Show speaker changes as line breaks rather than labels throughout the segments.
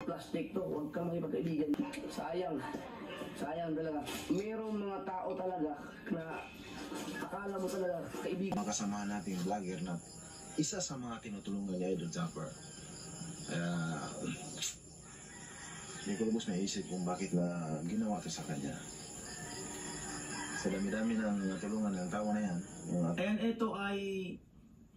plastic to, huwag kang makipagkaibigan. Sayang. Sayang talaga. Merong mga tao talaga na akala mo talaga kaibigan.
Mga kasamahan natin yung vlogger na isa sa mga tinutulungan ni Idol Japper. Kaya hindi ko lubos naisip kung bakit na ginawa ito sa kanya. Sa dami-dami ng tulungan ng tao na yan.
And ito ay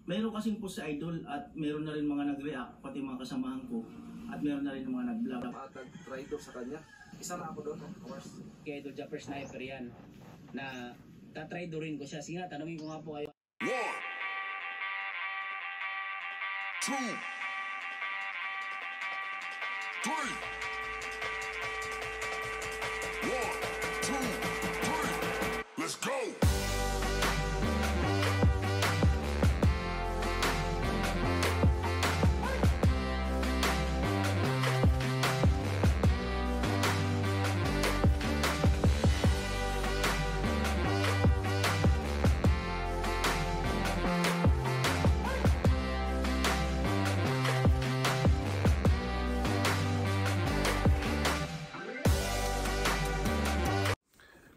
meron kasing po sa Idol at meron na rin mga nag-react, pati mga kasamahan ko. At meron na rin mga nag-vlog.
At nag-traitor sa kanya. Isa na ako doon, of course.
Kay Idol Japper Sniper yan na tatraidorin ko siya. Sige nga, tanungin ko nga po kayo.
1, 2, 3. 1, 2, 3. Let's go.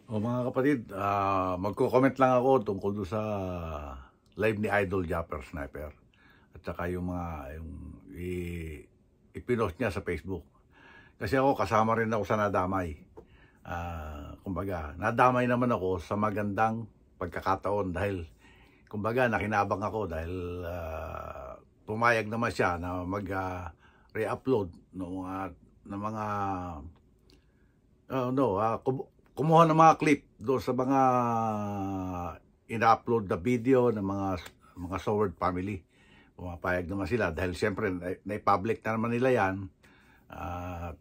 O mga kapatid, magko-comment lang ako tungkol doon sa live ni Idol Japper Sniper. At saka yung mga ipinost niya sa Facebook. Kasi ako kasama rin ako sa nadamay. Kumbaga, nadamay naman ako sa magandang pagkakataon dahil kumbaga nakinabang ako dahil pumayag naman siya na mag-re-upload ng mga kumuha ng mga clip doon sa mga ina-upload na video ng mga Soward family. Pumapayag naman sila dahil siyempre na-public na naman nila yan.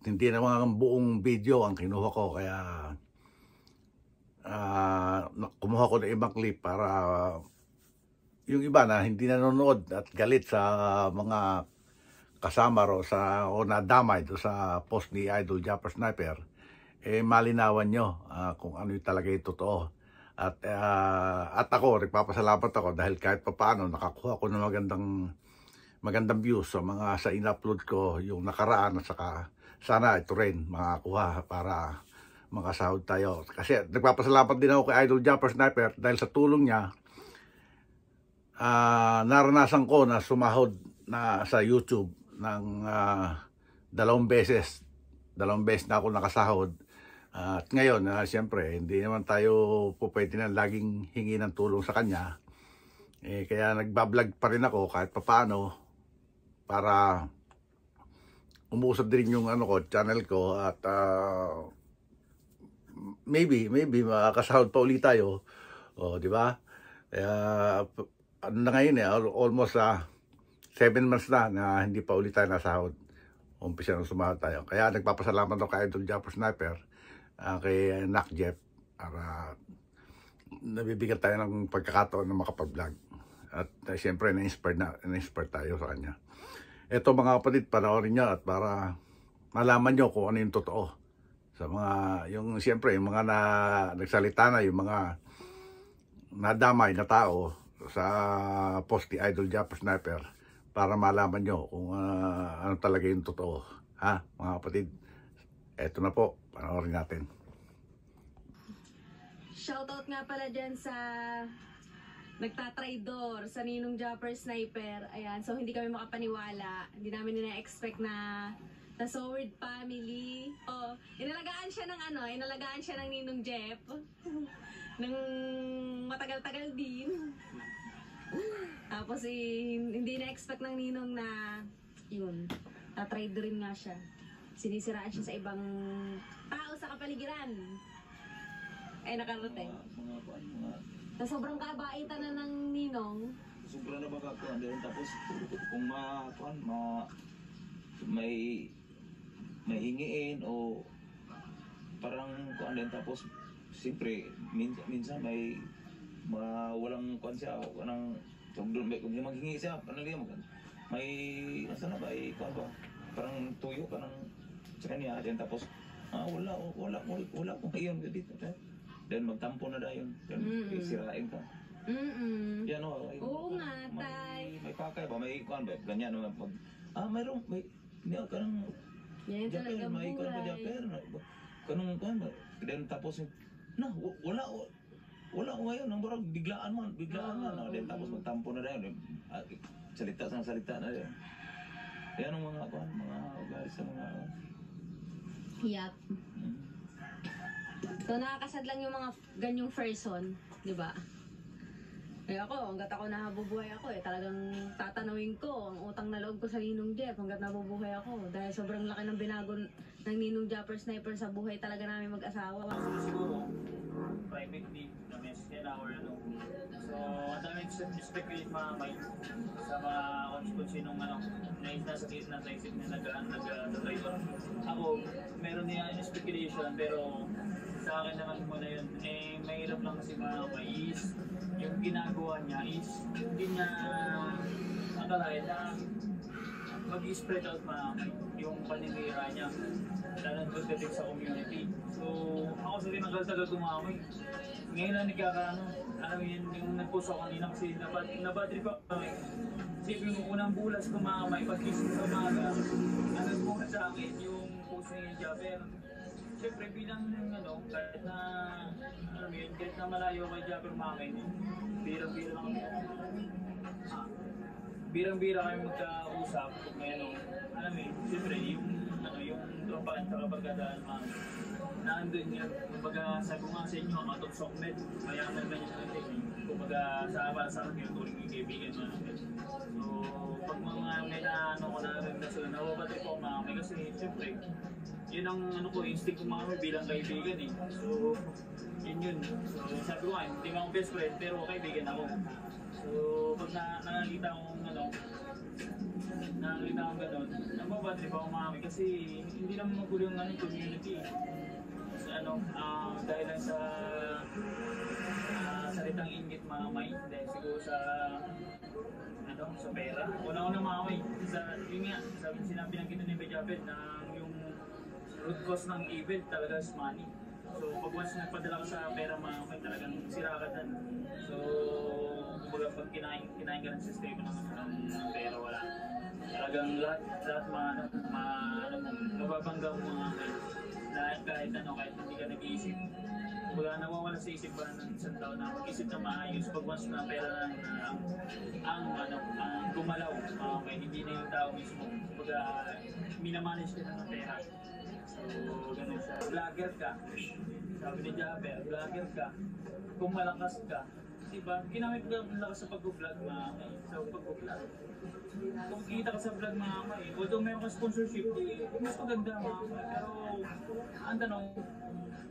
Hindi naman buong video ang kinuha ko, kaya kumuha ko ng ibang clip para yung iba na hindi nanonood at galit sa mga kasama o nadamay doon sa post ni Idol Japper Sniper, malinawan nyo kung ano yung talaga yung totoo. At ako, nagpapasalamat ako dahil kahit papaano nakakuha ko ng magandang views sa mga sa in-upload ko yung nakaraan, at saka sana ito rin makakuha para makasahod tayo. Kasi nagpapasalamat din ako kay Idol Japper Sniper dahil sa tulong niya, naranasan ko na sumahod na sa YouTube ng 2 beses. 2 beses na ako nakasahod. At ngayon, siyempre, hindi naman tayo pwede na laging hingi ng tulong sa kanya. Kaya nagbablog pa rin ako kahit papaano para umuusad din yung channel ko at maybe makakasahod pa ulit tayo. Di ba? Kaya ano na ngayon almost 7 months na hindi pa ulit tayo nasahod. Umpisa nang sumahod tayo. Kaya nagpapasalamat ako kay Idol Japper Sniper, kay Nak Jeff, para nabibigyan tayo ng pagkakataon na makapag-vlog. At siyempre na-inspire tayo sa kanya. Ito mga kapatid, panoorin nyo at para malaman nyo kung ano yung totoo. Sa mga, siyempre, yung mga nagsalita na, yung mga nadamay na tao sa post ni Idol Japper Sniper, para malaman nyo kung ano talaga yung totoo. Ha, mga kapatid? Eto na po, panoorin natin.
Shoutout nga pala dyan sa nagtatraidor sa Ninong Japper Sniper. Ayan, so hindi kami makapaniwala. Hindi namin na-expect na the Soward family. Inalagaan siya ng Ninong Jeff. Nang matagal-tagal din. Tapos hindi na-expect ng Ninong na yun, tatraidorin nga siya. Sinisiraan siya sa ibang tao sa kapaligiran. Ay nakarating. Sa sobrang kabaitan na ng Ninong.
Sobra na baka kuan din, tapos kung may hingiin o parang kuan din, tapos siyempre minsan may walang kuan siya o kanang kung maghingi siya may nasa na ba kuan ba parang tuyo ka ng sa kanya din, tapos wala kung iyon dito then magtampo na dayon then sirain ka. Yan
Oo nga, tay.
May pakay ba, may kuan ba ganyan may mayroong may niya kanang
Yan talaga
may ikon pa
buhay.
Japer. Kanong kuan ba? Then tapos na wala ko ngayon, ang barang biglaan man. No? Then tapos magtampo na rin. Salita na rin. Yan ang mga ugali sa mga
Yap. So nakakasad lang yung mga ganyong person, di ba? Eh ako, hanggat ako nabubuhay ako talagang tatanawin ko ang utang na loob ko sa Ninong Jeff hanggat nabubuhay ako. Dahil sobrang laki ng binago ng Ninong Japper Sniper sa buhay talaga namin mag-asawa.
Siguro, privately, na message nila or ano. So, ang daming speculate mga may sa mga kung sinong nasa isip na nag-driver. Ako, meron niya speculation pero sa akin naman muna yun, mahirap lang kasi mga may is yung ginagawa niya is hindi niya akalain na mag-spread out yung paninira niya lalo pagdating sa community. So, ako sa tinagal-tagal kumamay. Ngayon lang alam mo yun, yung nag-post ako kanina kasi nabatrip ako kami. Isipin mo, unang bulas kumamay, pag-isip sa umaga, nagbuhat sa akin yung post ni Jaber. Siyempre bilang kahit na, kahit na malayo kay Jaber mamay, birang-bira kami magkausap kung may siyempre yung tropa at kapagkadaan naandun yun. Kumbaga sabi ko nga sa inyo, out of Sokmed, mayaman na yun natin. Kumbaga para sa akin, yung turing yung kaibigan natin. So, pag mga may ko na rin na sila, nawabatid ko mga kasi siyempre, yun ang instinct ko mga bilang kaibigan eh. So, yun. So, sabi ko nga, hindi mo akong best friend, pero kaibigan ako. So, pag nakakita akong gano'n, nababatid pa ako mga kasi hindi naman magulo yung community. Dahil lang sa salitang inggit mamay, dahil siguro sa pera. Una-una mamay, yun nga, sinabi ng kita ni Bejabet na yung root cause ng evil talaga is money. So pag once nagpadala ka sa pera mamay, talagang sira ka dyan. So kumbaga pag kinain ka ng sistema ng pera, wala. Talagang lahat mababangga mo mga kahit hindi ka nag-iisip. Kumbaga nawawala sa isip ba ng isang tao na mag-isip na maayos pag once na pera ang gumalaw, hindi na yung tao mismo. Kumbaga minamanage ka na ng pera. So ganun siya. Vlogger ka, sabi ni Jaber, vlogger ka, kung malakas ka, diba? Ginamit ko ang lakas sa pag-vlog sa pag-vlog. Kung kita ka sa vlog although meron ka sponsorship, mas maganda pero ang tanong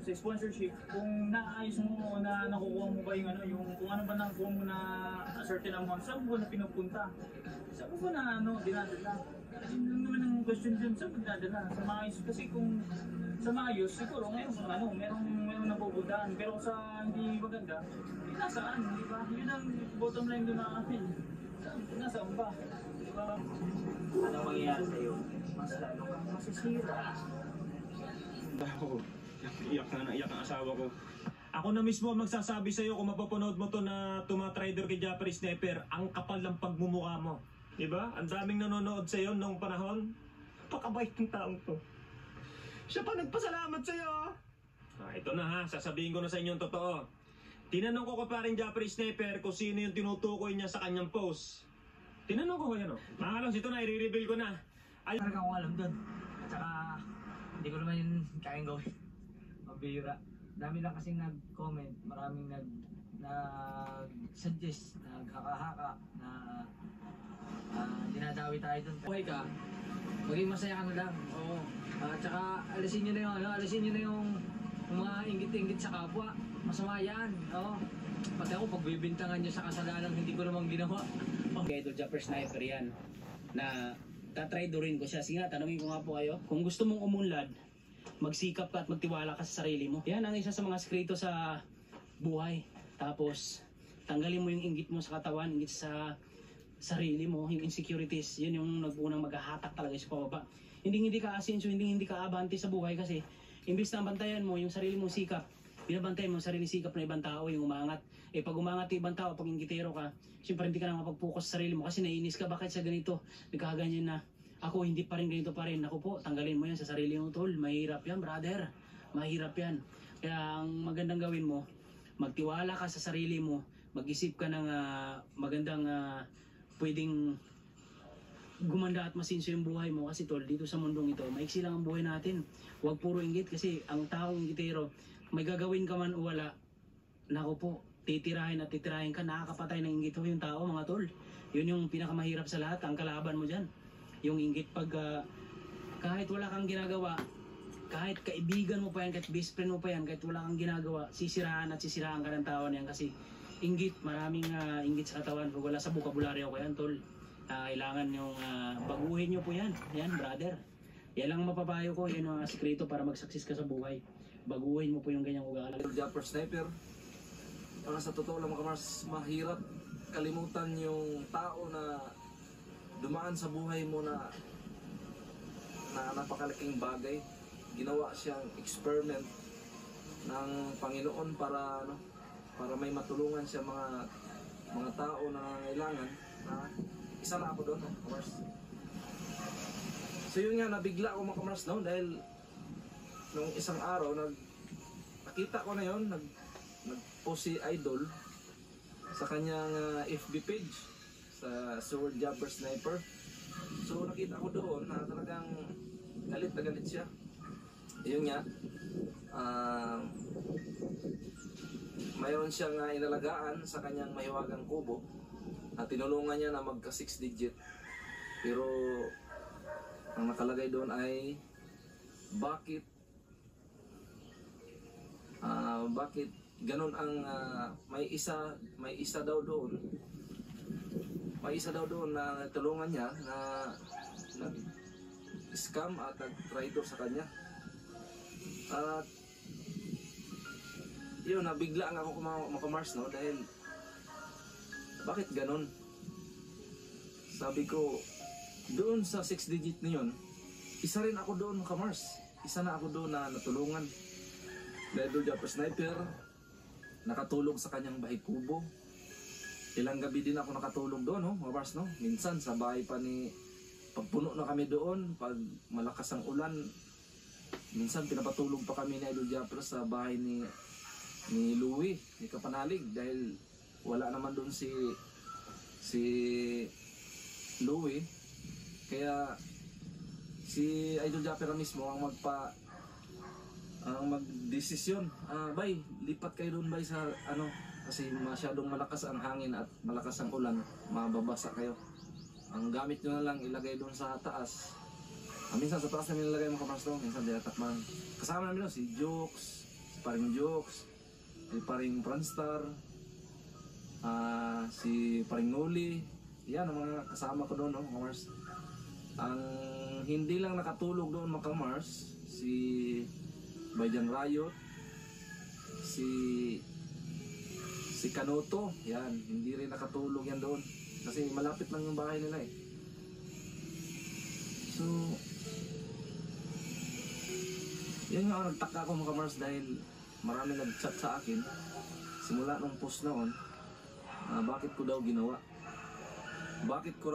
sa sponsorship, kung naayos mo na nakukuha mo ba yung kung ano ba nakukuha mo na a certain amount, saan mo na pinupunta? Saan mo na dinadala? Yun naman ang question dyan, saan mo dinadala? Sa maayos, kasi kung sa maayos, siguro merong napupuntahan, pero sa hindi maganda, nasaan, di ba? Yun ang bottom line doon natin. Nasaan ba? Di ba? Ano mangyayari sa'yo? Mas lalo kang masisira.
Iyak ang asawa ko. Ako na mismo magsasabi sa'yo kung mapapanood mo to na tumatrader kay Japper Sniper, ang kapal ng pagmumukha mo. Diba? Ang daming nanonood sa'yo nung panahon. Napakabait ng taong to. Siya pa nagpasalamat sa'yo. Ito na ha, sasabihin ko na sa inyo yung totoo. Tinanong ko pa rin Japper Sniper kung sino yung tinutukoy niya sa kanyang post. Tinanong ko yan o. Mga kalos, ito na, i-reveal ko na.
Talaga akong alam doon. At saka, hindi ko naman yun kayang gawin. Mabira. Dami lang kasing nag-comment, maraming nag-suggest, naghaka-haka, na dinadawi tayo doon. Okay ka, maging masaya ka na lang. Oo. At saka, alisin nyo na yung mga inggit-inggit sa kapwa. Masama yan. Oo. Pati ako, pagbibintangan nyo sa kasalanan, hindi ko namang ginawa.
Kay Idol Japper Sniper yan, na tatraidorin ko siya. Sige nga, tanungin ko nga po kayo, kung gusto mong umunlad, magsikap ka at magtiwala ka sa sarili mo. Yan ang isa sa mga sekreto sa buhay. Tapos, tanggalin mo yung inggit mo sa katawan, inggit sa sarili mo, yung insecurities. Yun yung nag-unang maghahatak talaga sa pababa. Hindi ka asenso, hindi ka abante sa buhay kasi imbis na bantayan mo yung sarili mong sikap, binabantayan mo yung sarili sikap ng ibang tao, yung umangat. Pag umangat yung ibang tao, pag inggitero ka, siyempre hindi ka na mapag-focus sa sarili mo kasi naiinis ka, bakit sa ganito, nagkaganyan na. ako hindi pa rin ganito pa rin. Ako po, tanggalin mo yan sa sarili mo, tol. Mahirap yan, brother. Mahirap yan. Kaya ang magandang gawin mo, magtiwala ka sa sarili mo, mag-isip ka ng magandang pwedeng gumanda at masinso yung buhay mo. Kasi tol, dito sa mundong ito, maiksi lang ang buhay natin. Huwag puro inggit kasi ang taong inggitero, may gagawin ka man o wala, naku po, titirahin at titirahin ka, nakakapatay ng inggit yung tao, mga tol. Yun yung pinakamahirap sa lahat, ang kalaban mo dyan. Yung inggit pag kahit wala kang ginagawa, kahit kaibigan mo pa yan, kahit best friend mo pa yan, kahit wala kang ginagawa, sisiraan at sisiraan ka ng tao na yan kasi inggit, maraming inggit sa katawan. Pag wala sa bukabularyo ko yan, tol. Kailangan yung baguhin nyo po yan. Yan, brother. Yan lang ang mapapayo ko, yan ang sikreto para mag-success ka sa buhay. Baguhin mo po yung ganyang ugali.
Japper Sniper, para sa totoo lang mga Mars, mahirap kalimutan yung tao na dumaan sa buhay mo na napakalaking bagay. Ginawa siyang experiment ng Panginoon para para may matulungan siya mga tao na kailangan. Isa na ako doon, mga Mars. So yun nga, nabigla ako mga Mars dahil nung isang araw nakita ko na yun, nag-post si Idol sa kanyang FB page sa Sword Jabber Sniper. So nakita ko doon na talagang galit na galit siya. Yun nga, mayroon siyang inalagaan sa kanyang mahiwagang kubo at tinulungan niya na magka 6 digit, pero ang nakalagay doon ay bakit ganun ang may isa daw doon na tulungan niya na scam at traitor sa kanya. At yun, nabigla ako Mars dahil bakit ganun? Sabi ko, doon sa 6 digit na yun, isa rin ako doon Mars. Isa na ako doon na natulungan. Idol Japper Sniper, nakatulog sa kanyang bahay kubo. Ilang gabi din ako nakatulog doon, mga Mars, no? Minsan sa bahay pa pagpuno na kami doon, pag malakas ang ulan, minsan pinapatulog pa kami ni Idol Japper sa bahay ni Louie, ni Kapanalig, dahil wala naman doon si Louie. Kaya si Idol Japper mismo ang magdesisyon. Bay, lipat kayo doon bay sa kasi masyadong malakas ang hangin at malakas ang ulan, mababasa kayo. Ang gamit nyo na lang ilagay doon sa taas. Minsan sa taas namin ilagay mga Mars doon, minsan dinatakman. Kasama namin doon si Jokes, si Paring Jokes, si Paring Franstar, si Paring Noli. Yan ang mga kasama ko doon, mga Mars. Ang hindi lang nakatulog doon mga Mars, si Bayjan Riot, si Kanoto, yan, hindi rin nakatulog yan doon kasi malapit lang yung bahay nila So yan nga, nagtaka ako mga Mars dahil marami nag-chat sa akin simula nung post noon, bakit ko daw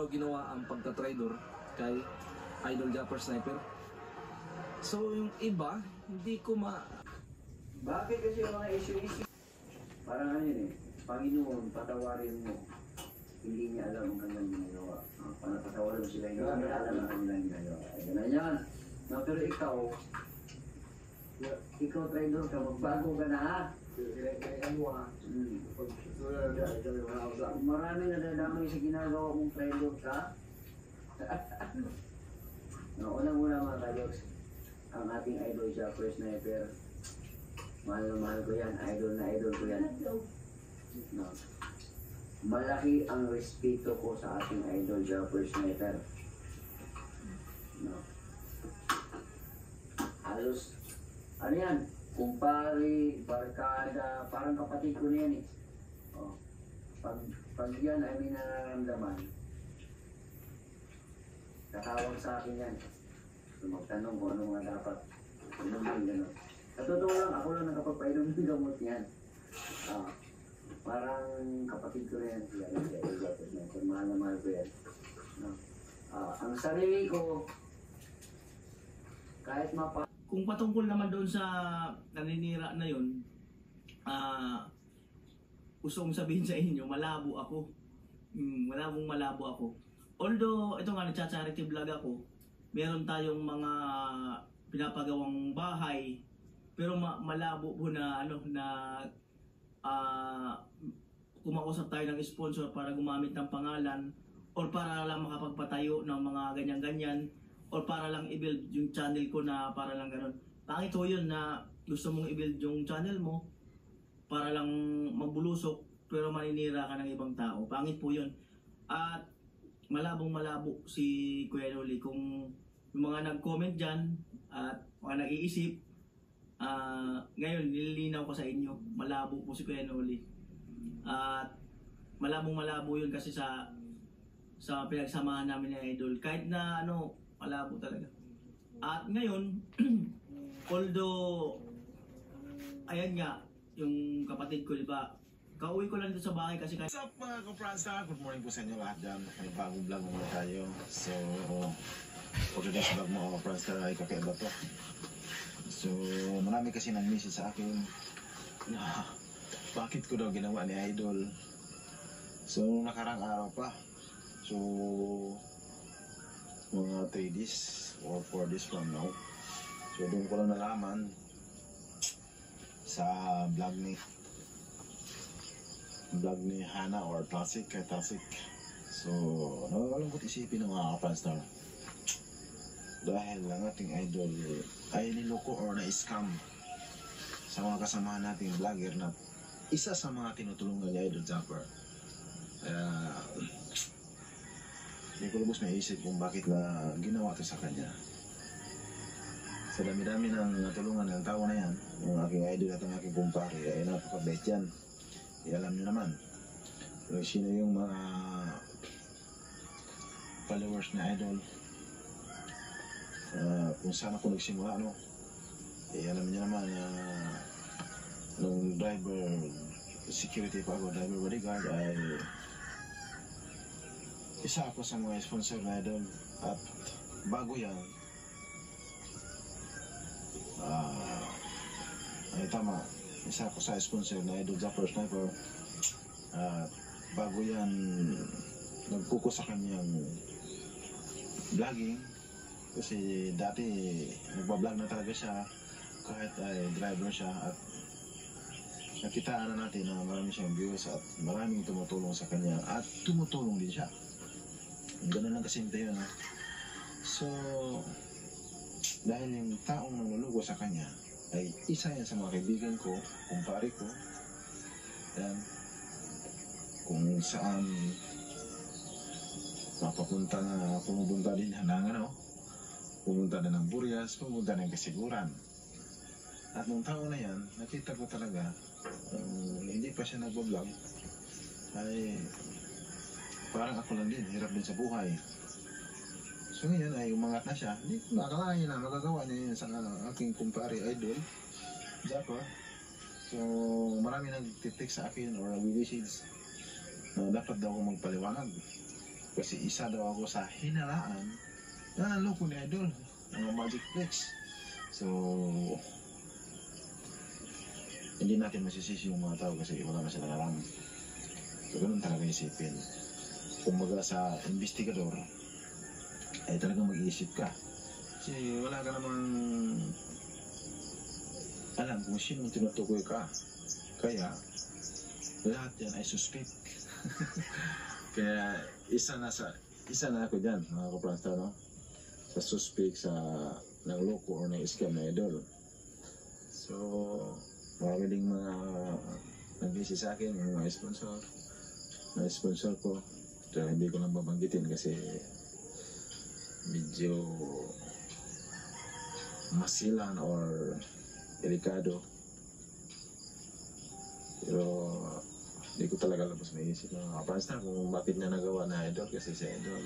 ginawa ang pagka-trader kay Idol Japper Sniper. So yung iba, hindi ko
Bakit kasi yung mga issue parang Panginoon, patawarin mo. Hindi niya alam ang kanilang ginagawa. Panatatawarin mo sila, hindi niya alam ang kanilang ginagawa. Ay, ganun yan. Pero ikaw trader ka, magbago ka na ha. Marami nadadamay sa ginagawa mong trader ka. Unang-una mga kajoks, ang ating Idol Japper Sniper, mahal na mahal ko yan, idol na idol ko yan. Malaki ang respeto ko sa ating Idol Japper Sniper. Halos, yan, kumpare, barkada, parang kapatid ko na yan Pag yan ay may nararamdaman, tatawag sa akin yan. Magtanong kung ano nga dapat inumin, gano'n. Sa totoo lang, ako lang nakapagpainom ng gamot yan. Parang kapatid ko na yan. Mahal na mahal ko yan. Ang sarili ko, kahit
Kung patungkol naman doon sa naninira na yun, gusto kong sabihin sa inyo, malabo ako. Malabo ako. Although, ito nga, nagcha-charity vlog ako, meron tayong mga pinapagawang bahay, pero malabo po na, kumausap tayo ng sponsor para gumamit ng pangalan, or para lang makapagpatayo ng mga ganyan-ganyan, or para lang i-build yung channel ko na para lang ganun. Pangit ho yun na gusto mong i-build yung channel mo para lang magbulusok pero maninira ka ng ibang tao. Pangit po yun. At malabong-malabo si Kuya Noli. Kung yung mga nag-comment dyan at mga nag-iisip, ngayon nililinaw ko sa inyo, malabo po si Kuya Noli. At malabong-malabo yun kasi sa pinagsamahan namin ni Idol. Kahit na malabo talaga. At ngayon, although, ayan nga, yung kapatid ko, diba, kauwi ko lang dito sa bahay kasi
What's up mga kapransa? Good morning po sa inyo lahat dyan. May bagong vlog muna tayo. So, for today's vlog mga kapransa ay kakaiba to. So, marami kasi nag-message sa akin na bakit ko daw ginawa ni Idol. So, nakarang araw pa. So, mga 3 days or 4 days from now. So, doon ko lang nalaman sa vlog ni Hana or Tasik kay Tasik. So, nakakalungkot isipin ng mga kapanstar. Dahil ang ating idol ay niloko or na-scam sa mga kasamahan nating vlogger na isa sa mga tinutulungan ni Idol Zapper. Hindi ko lubos naisip kung bakit na ginawa ito sa kanya. Sa dami-dami ng natulungan ng tao na yan, yung aking idol at ang aking kumpare ay napakabait yan. Alam nyo naman kung sino yung mga followers na Idol, kung saan ako nagsimula, alam nyo naman nung driver security pa ako, driver bodyguard, ay isa ako sa mga sponsor na Idol. At bago yan, ay tama, isa ako sa sponsor na Idol Zapper Sniper. Bago yan, nagpuko sa kanyang vlogging. Kasi dati nagbablog na talaga siya kahit ay driver siya. At nakitaan na natin na marami siyang views at maraming tumutulong sa kanya. At tumutulong din siya. Ganun lang kasimple yun. So, dahil yung taong nanulugo sa kanya ay isa yan sa mga kaibigan ko, kumpare ko. Yan. Kung saan mapapunta na, pumunta din ng pumunta na ng Burias, pumunta ng Kasiguran. At nung taon na yan, nakita ko talaga, hindi pa siya nagbablog, ay parang ako lang din, hirap din sa buhay. So ngayon ay umangat na siya. Hindi ko nakalain na magagawa niya yun sa aking kumpare Idol Zapper. So marami nag-text sa akin or nag-message na dapat daw ako magpaliwanag. Kasi isa daw ako sa hinalaan na loko ni Idol, mga Magic Flex. So hindi natin masisisi yung mga tao kasi wala na sila alam. So ganun talaga isipin. Kumbaga sa investigador, ay talagang mag-iisip ka. Kasi wala ka namang alam kung sino tinutukoy ka. Kaya, lahat yan ay suspect. Kaya, isa na ako dyan, mga kapranstar, sa suspect sa ng loko o ng scam na Idol. So, marami ding mga nag-visit sa akin, yung mga sponsor ko. So, hindi ko lang babanggitin kasi medyo masilan or delikado. Pero hindi ko talaga labas maisip ng mga fans na kung bakit niya nagawa na Idol. Kasi si Idol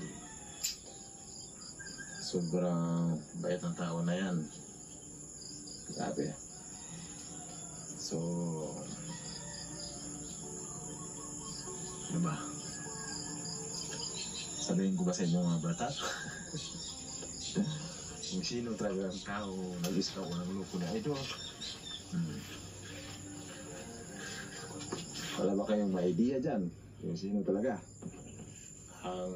sobrang bait ng tao na yan. Grabe. So diba? Sabihin ko ba sa inyo mga brata? Kung sino talaga ang tao nag-isla ko ng loko ni Idol. Wala ba kayong may idea dyan? Kung sino talaga ang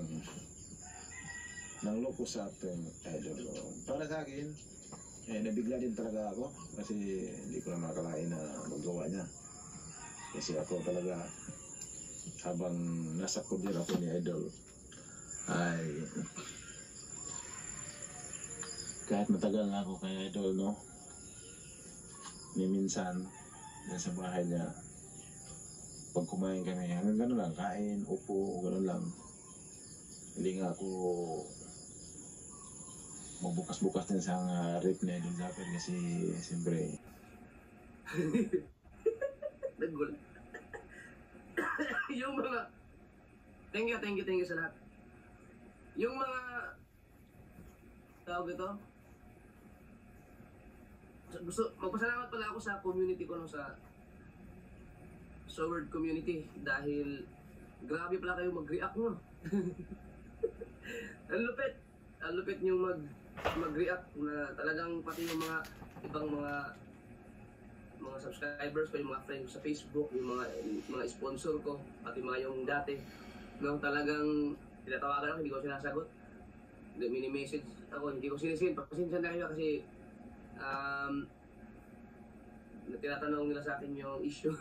nangloko sa ating Idol. Para sa akin, nabigla din talaga ako kasi hindi ko na makakalain na magawa niya. Kasi ako talaga, habang nasa kudir ako ni Idol, ay kahit matagal na ako kay Idol, no? Ni minsan, nasa bahay niya, pag kumain kami, hanggang gano'n lang, kain, upo, gano'n lang. Hindi nga ako magbukas-bukas din sa rip na Idol Japper kasi siyempre
Nagul. Yung mga thank you sa lahat. Yung mga tawag ito, gusto magpasalamat pala ako sa community ko no, sa Sword community dahil grabe pala kayo mag-react no. Ang lupit yung mag-react na talagang pati yung mga ibang mga subscribers ko, yung mga friends ko sa Facebook, yung mga sponsor ko, pati mga yung dati, nung talagang tinatawagan ako, hindi ko sinasagot. Mini-message ako, hindi ko sinisin. Pasensya na kayo kasi tinatanong nila sa akin yung issue.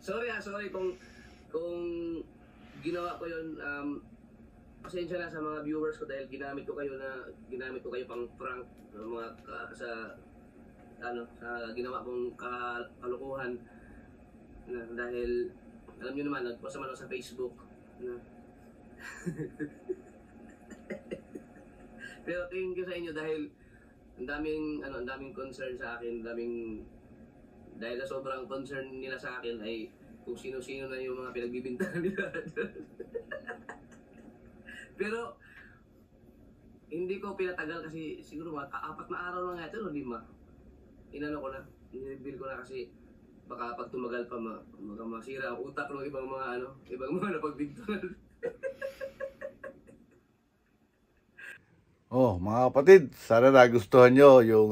Sorry kung ginawa ko yun. Pasensya na sa mga viewers ko dahil ginamit ko kayo pang prank mga sa ginawa kong kalukuhan na, dahil alam niyo naman nagpost naman ako sa Facebook na pero thank you sa inyo dahil ang daming concern sa akin, dahil na sobrang concern nila sa akin ay kung sino-sino na yung mga pinagbibintangan nila. Pero hindi ko pinatagal kasi siguro mga 4 na araw lang ito, no, 5. Inano ko na, i-reveal ko na kasi baka pag tumagal pa masira ang utak ng ibang mga napagbintangan.
Mga kapatid, sana nagustuhan nyo yung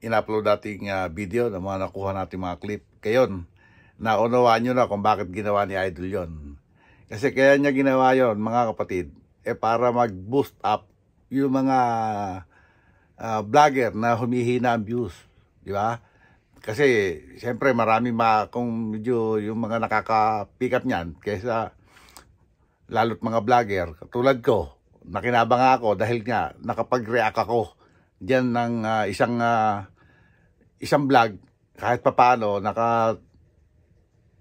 in-upload nating video ng mga nakuha nating mga clip. Kayon, naunawaan nyo na kung bakit ginawa ni Idol yon. Kasi kaya niya ginawa yon, mga kapatid, para mag-boost up yung mga vlogger na humihina ang views. Di ba? Kasi, siyempre, marami kung medyo yung mga nakaka-pick up niyan, kaysa lalo't mga vlogger, katulad ko, nakinabang ako dahil nga nakapag-react ako diyan ng isang vlog kahit papaano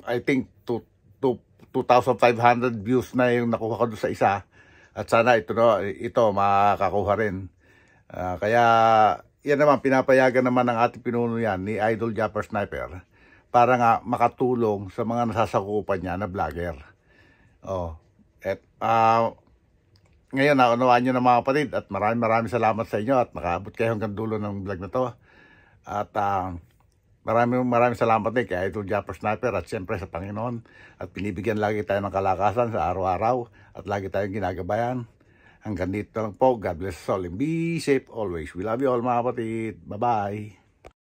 I think 2,500 views na yung nakuha ko doon sa isa at sana ito makakuha rin. Kaya yan naman, pinapayagan naman ng ating pinuno yan ni Idol Japper Sniper para nga makatulong sa mga nasasakupan niya na vlogger. Ngayon, naunawaan nyo na mga kapatid at maraming salamat sa inyo at nakaabot kayo hanggang dulo ng vlog na to. At maraming salamat din kay Idol Japper Sniper at siyempre sa Panginoon. At pinibigyan lagi tayo ng kalakasan sa araw-araw at lagi tayong ginagabayan. Hanggang dito lang po. God bless us all and be safe always. We love you all mga kapatid. Bye-bye.